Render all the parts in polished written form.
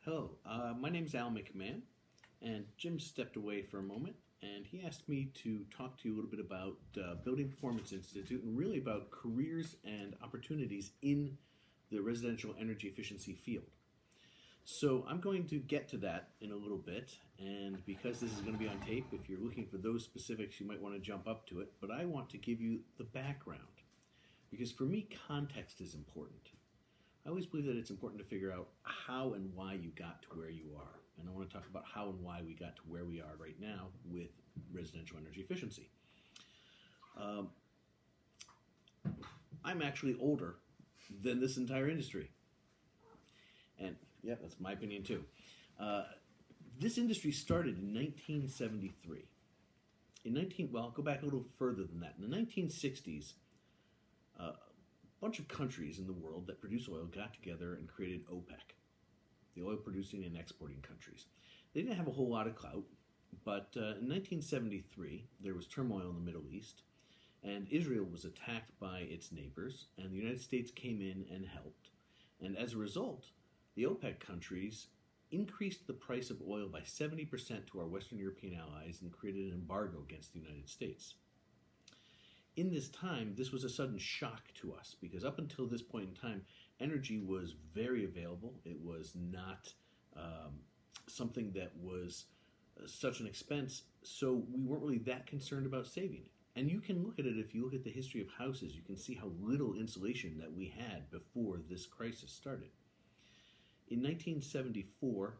Hello, my name's Al McMahon, and Jim stepped away for a moment, and he asked me to talk to you a little bit about Building Performance Institute and really about careers and opportunities in the residential energy efficiency field. So I'm going to get to that in a little bit, and because this is going to be on tape, if you're looking for those specifics, you might want to jump up to it, but I want to give you the background, because for me, context is important. I always believe that it's important to figure out how and why you got to where you are. And I want to talk about how and why we got to where we are right now with residential energy efficiency. I'm actually older than this entire industry. And yeah, that's my opinion too. This industry started in 1973. I'll go back a little further than that. In the 1960s, a bunch of countries in the world that produce oil got together and created OPEC, the oil producing and exporting countries. They didn't have a whole lot of clout, but in 1973 there was turmoil in the Middle East, and Israel was attacked by its neighbors, and the United States came in and helped. And as a result, the OPEC countries increased the price of oil by 70% to our Western European allies and created an embargo against the United States. In this time, this was a sudden shock to us because up until this point in time, energy was very available. It was not something that was such an expense, so we weren't really that concerned about saving it. And you can look at it, if you look at the history of houses, you can see how little insulation that we had before this crisis started. In 1974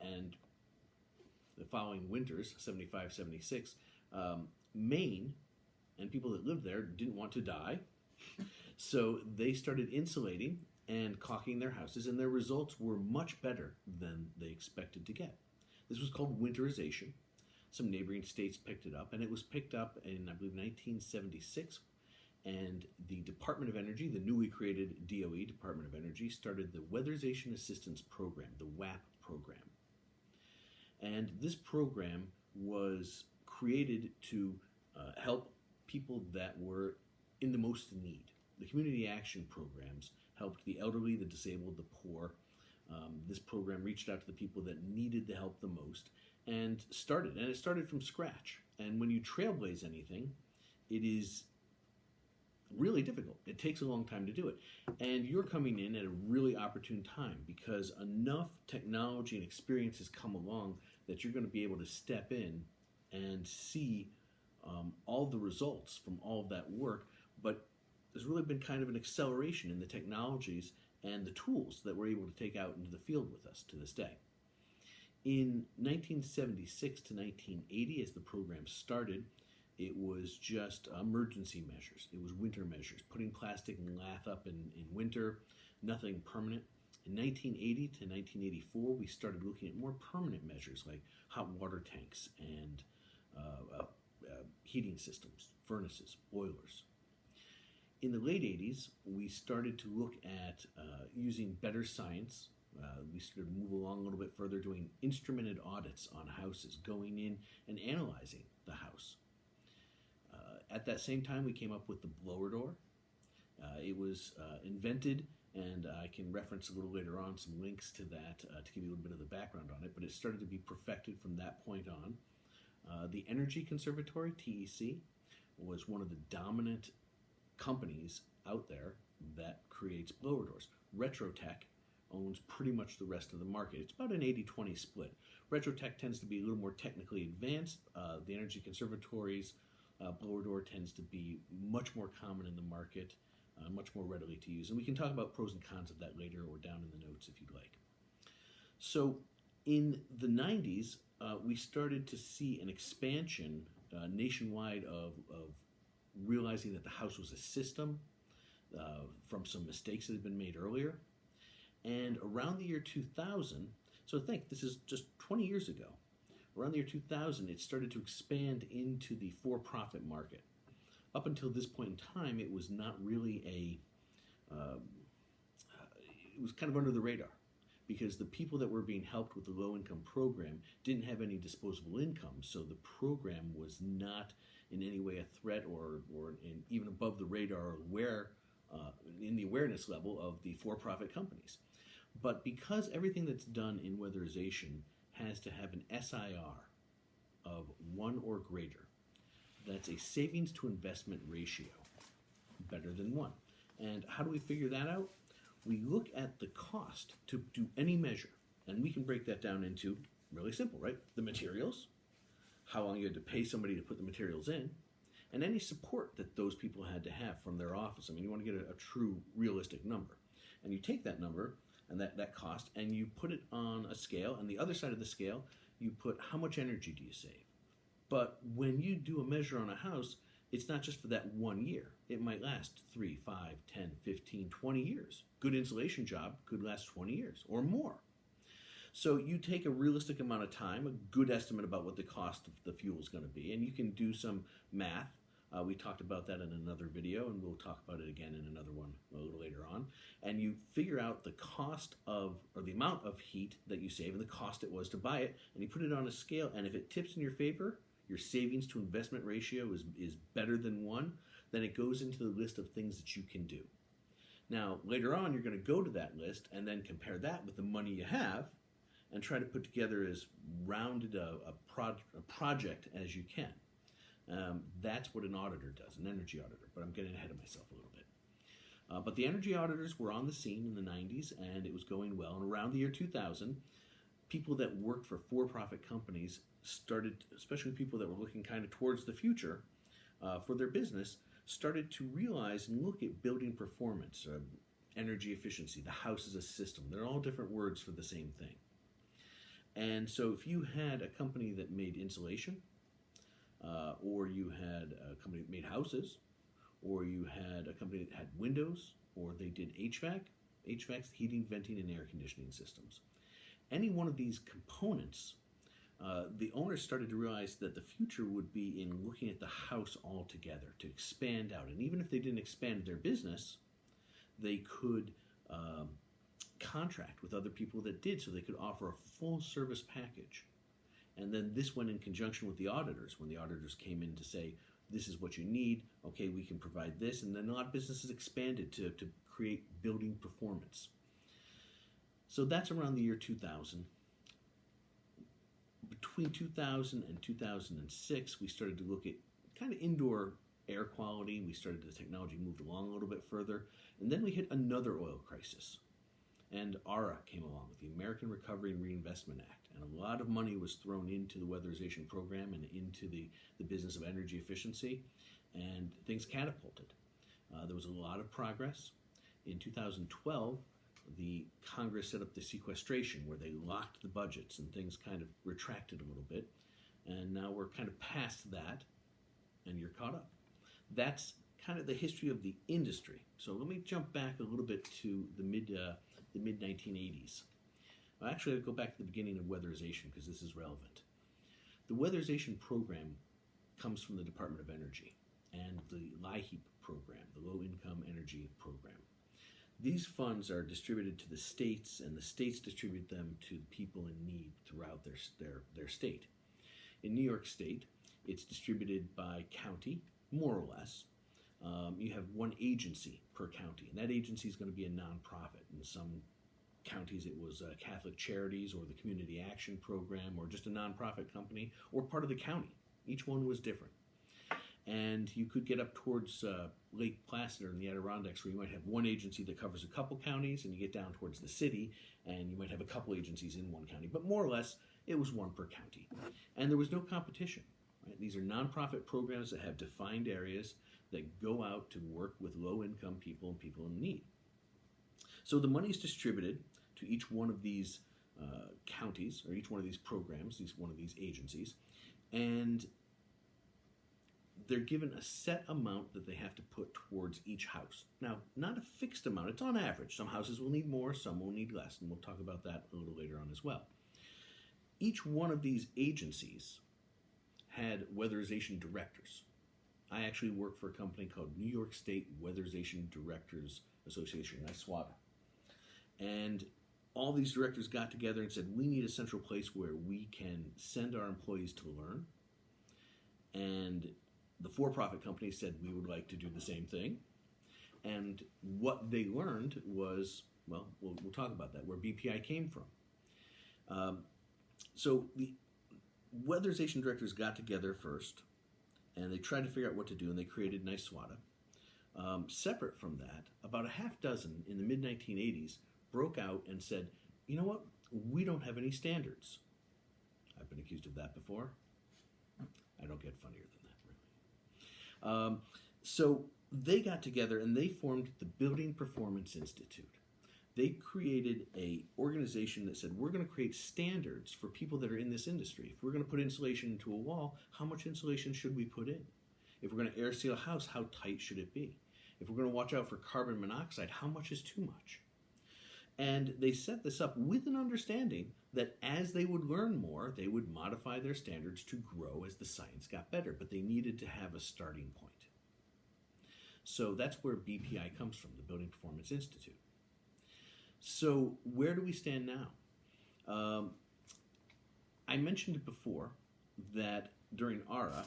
and the following winters, 75, 76, Maine and people that lived there didn't want to die, so they started insulating and caulking their houses, and their results were much better than they expected to get. This was called winterization. Some neighboring states picked it up, and it was picked up in, I believe, 1976, and the Department of Energy, the newly created DOE, Department of Energy, started the Weatherization Assistance Program, the WAP program. And this program was created to help people that were in the most need. The community action programs helped the elderly, the disabled, the poor. This program reached out to the people that needed the help the most and it started from scratch. And when you trailblaze anything, it is really difficult. It takes a long time to do it. And you're coming in at a really opportune time because enough technology and experience has come along that you're going to be able to step in and see all the results from all of that work, but there's really been kind of an acceleration in the technologies and the tools that we're able to take out into the field with us to this day. In 1976 to 1980, as the program started, it was just emergency measures. It was winter measures, putting plastic and lath up in winter, nothing permanent. In 1980 to 1984, we started looking at more permanent measures like hot water tanks and heating systems, furnaces, boilers. In the late 80s, we started to look at using better science. We started to move along a little bit further, doing instrumented audits on houses, going in and analyzing the house. At that same time, we came up with the blower door. It was invented, and I can reference a little later on some links to that to give you a little bit of the background on it, but it started to be perfected from that point on. The Energy Conservatory, TEC, was one of the dominant companies out there that creates blower doors. Retrotech owns pretty much the rest of the market. It's about an 80-20 split. Retrotech tends to be a little more technically advanced. The Energy Conservatory's blower door tends to be much more common in the market, much more readily to use. And we can talk about pros and cons of that later or down in the notes if you'd like. So in the 90s, we started to see an expansion nationwide of realizing that the house was a system from some mistakes that had been made earlier. And around the year 2000, so think this is just 20 years ago, around the year 2000, it started to expand into the for-profit market. Up until this point in time, it was not really it was kind of under the radar because the people that were being helped with the low-income program didn't have any disposable income, so the program was not in any way a threat or even above the radar or in the awareness level of the for-profit companies. But because everything that's done in weatherization has to have an SIR of 1 or greater, that's a savings to investment ratio, better than 1. And how do we figure that out? We look at the cost to do any measure, and we can break that down into really simple, right? The materials, how long you had to pay somebody to put the materials in, and any support that those people had to have from their office. I mean, you want to get a true, realistic number. And you take that number and that cost, and you put it on a scale, and the other side of the scale, you put how much energy do you save. But when you do a measure on a house, it's not just for that 1 year. It might last 3, 5, 10, 15, 20 years. Good insulation job could last 20 years or more. So you take a realistic amount of time, a good estimate about what the cost of the fuel is going to be, and you can do some math. We talked about that in another video, and we'll talk about it again in another one a little later on. And you figure out the cost of, or the amount of heat that you save and the cost it was to buy it, and you put it on a scale, and if it tips in your favor, your savings to investment ratio is better than 1, then it goes into the list of things that you can do. Now, later on, you're going to go to that list and then compare that with the money you have and try to put together as rounded a project as you can. That's what an auditor does, an energy auditor, but I'm getting ahead of myself a little bit. But the energy auditors were on the scene in the 90s, and it was going well. And around the year 2000, people that worked for for-profit companies started, especially people that were looking kind of towards the future for their business, started to realize and look at building performance, energy efficiency, the house as a system. They're all different words for the same thing. And so if you had a company that made insulation, or you had a company that made houses, or you had a company that had windows, or they did HVAC's heating, venting, and air conditioning systems. Any one of these components, the owners started to realize that the future would be in looking at the house altogether to expand out. And even if they didn't expand their business, they could contract with other people that did, so they could offer a full service package. And then this went in conjunction with the auditors. When the auditors came in to say, this is what you need, okay, we can provide this. And then a lot of businesses expanded to create building performance. So that's around the year 2000. Between 2000 and 2006, we started to look at kind of indoor air quality. The technology moved along a little bit further. And then we hit another oil crisis. And ARA came along with the American Recovery and Reinvestment Act. And a lot of money was thrown into the weatherization program and into the business of energy efficiency, and things catapulted. There was a lot of progress. In 2012, the Congress set up the sequestration where they locked the budgets and things kind of retracted a little bit. And now we're kind of past that, and you're caught up. That's kind of the history of the industry. So let me jump back a little bit to the mid-1980s. Actually, I'll go back to the beginning of weatherization because this is relevant. The weatherization program comes from the Department of Energy and the LIHEAP program, the Low Income Energy Program. These funds are distributed to the states, and the states distribute them to people in need throughout their state. In New York State, it's distributed by county, more or less. You have one agency per county, and that agency is going to be a nonprofit. In some counties, it was Catholic Charities or the Community Action Program or just a nonprofit company or part of the county. Each one was different. And you could get up towards Lake Placid or in the Adirondacks, where you might have one agency that covers a couple counties, and you get down towards the city and you might have a couple agencies in one county. But more or less, it was one per county. And there was no competition. Right? These are nonprofit programs that have defined areas that go out to work with low-income people and people in need. So the money is distributed to each one of these counties, or each one of these programs, one of these agencies, and they're given a set amount that they have to put towards each house. Now, not a fixed amount, it's on average. Some houses will need more, some will need less, and we'll talk about that a little later on as well. Each one of these agencies had weatherization directors. I actually work for a company called New York State Weatherization Directors Association, NYSWADA. And all these directors got together and said, we need a central place where we can send our employees to learn. And the for-profit company said we would like to do the same thing. And what they learned was Well, we'll talk about that, where BPI came from. So the weatherization directors got together first, and they tried to figure out what to do, and they created NYSWADA. Separate from that, about a half dozen in the mid-1980s broke out and said, you know what, we don't have any standards. I've been accused of that before. I don't get funnier than that, really. So they got together and they formed the Building Performance Institute. They created a organization that said, we're going to create standards for people that are in this industry. If we're going to put insulation into a wall, how much insulation should we put in? If we're going to air seal a house, how tight should it be? If we're going to watch out for carbon monoxide, how much is too much? And they set this up with an understanding that as they would learn more, they would modify their standards to grow as the science got better, but they needed to have a starting point. So that's where BPI comes from, the Building Performance Institute. So where do we stand now? I mentioned it before that during ARA,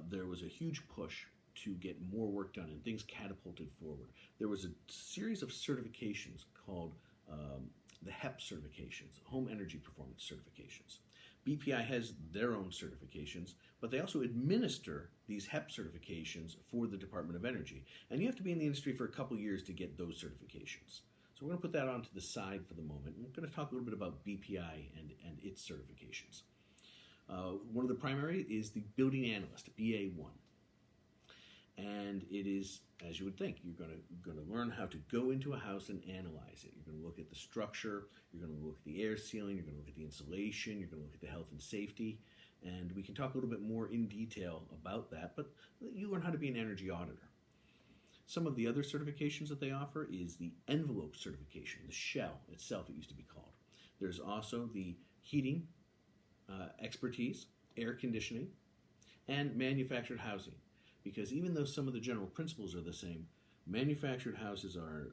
there was a huge push to get more work done, and things catapulted forward. There was a series of certifications called the HEP certifications, Home Energy Performance certifications. BPI has their own certifications, but they also administer these HEP certifications for the Department of Energy. And you have to be in the industry for a couple years to get those certifications. So we're going to put that onto the side for the moment. We're going to talk a little bit about BPI and its certifications. One of the primary is the Building Analyst, BA1. And it is, as you would think, you're going to learn how to go into a house and analyze it. You're going to look at the structure, you're going to look at the air sealing, you're going to look at the insulation, you're going to look at the health and safety, and we can talk a little bit more in detail about that, but you learn how to be an energy auditor. Some of the other certifications that they offer is the envelope certification, the shell itself it used to be called. There's also the heating expertise, air conditioning, and manufactured housing. Because even though some of the general principles are the same, manufactured houses are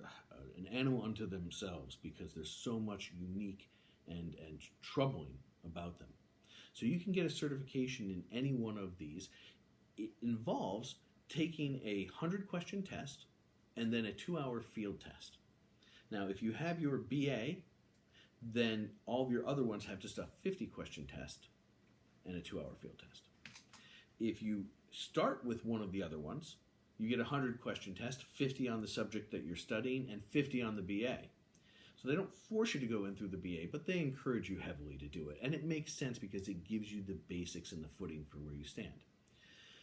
an animal unto themselves because there's so much unique and troubling about them. So you can get a certification in any one of these. It involves taking a 100-question test and then a 2-hour field test. Now, if you have your BA, then all of your other ones have just a 50-question test and a 2-hour field test. If you start with one of the other ones, you get a 100-question test, 50 on the subject that you're studying, and 50 on the BA. So they don't force you to go in through the BA, but they encourage you heavily to do it. And it makes sense because it gives you the basics and the footing for where you stand.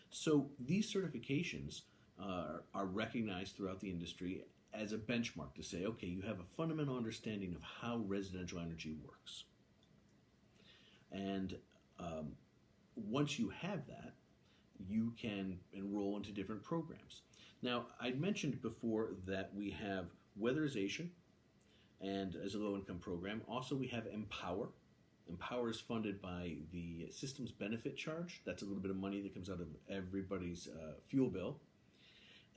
So these certifications are recognized throughout the industry as a benchmark to say, okay, you have a fundamental understanding of how residential energy works. And once you have that, you can enroll into different programs. Now, I mentioned before that we have weatherization and as a low-income program. Also, we have Empower. Empower is funded by the Systems Benefit Charge. That's a little bit of money that comes out of everybody's fuel bill.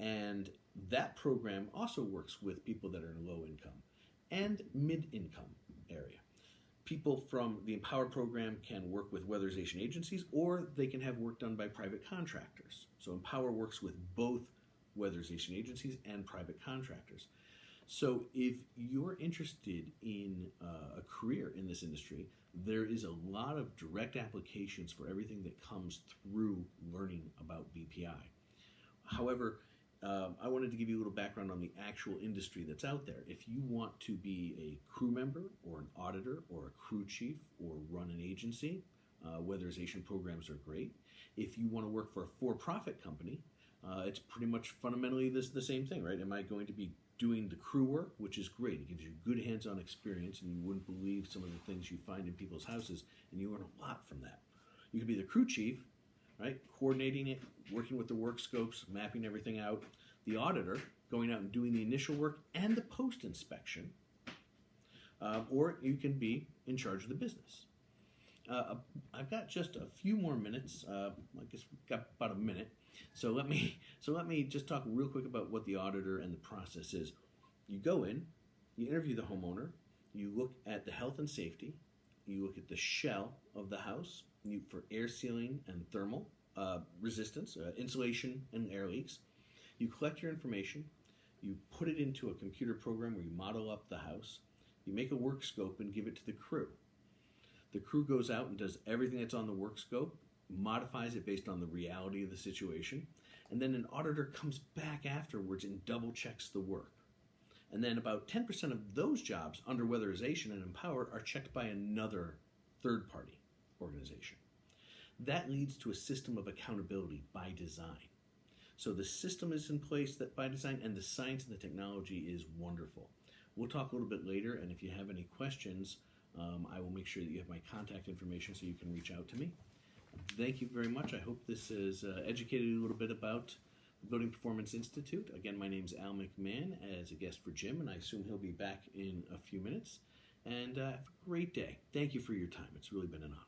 And that program also works with people that are in low income and mid-income area. People from the Empower program can work with weatherization agencies, or they can have work done by private contractors. So Empower works with both weatherization agencies and private contractors. So if you're interested in a career in this industry, there is a lot of direct applications for everything that comes through learning about BPI. However, I wanted to give you a little background on the actual industry that's out there. If you want to be a crew member or an auditor or a crew chief or run an agency, weatherization programs are great. If you want to work for a for-profit company, it's pretty much fundamentally the same thing, right? Am I going to be doing the crew work, which is great. It gives you good hands-on experience, and you wouldn't believe some of the things you find in people's houses, and you learn a lot from that. You could be the crew chief, right? Coordinating it, working with the work scopes, mapping everything out. The auditor, going out and doing the initial work and the post-inspection. Or you can be in charge of the business. I've got just a few more minutes. I guess we've got about a minute. So let me just talk real quick about what the auditor and the process is. You go in, you interview the homeowner, you look at the health and safety, you look at the shell of the house for air sealing and thermal resistance, insulation and air leaks. You collect your information, You put it into a computer program where you model up the house. You make a work scope and give it to the crew. The crew goes out and does everything that's on the work scope, modifies it based on the reality of the situation, and then an auditor comes back afterwards and double checks the work. And then about 10% of those jobs under weatherization and Empower are checked by another third-party organization. That leads to a system of accountability by design. So the system is in place that by design, and the science and the technology is wonderful. We'll talk a little bit later, and if you have any questions, I will make sure that you have my contact information so you can reach out to me. Thank you very much. I hope this has educated you a little bit about the Building Performance Institute. Again, my name is Al McMahon as a guest for Jim, and I assume he'll be back in a few minutes. And have a great day. Thank you for your time. It's really been an honor.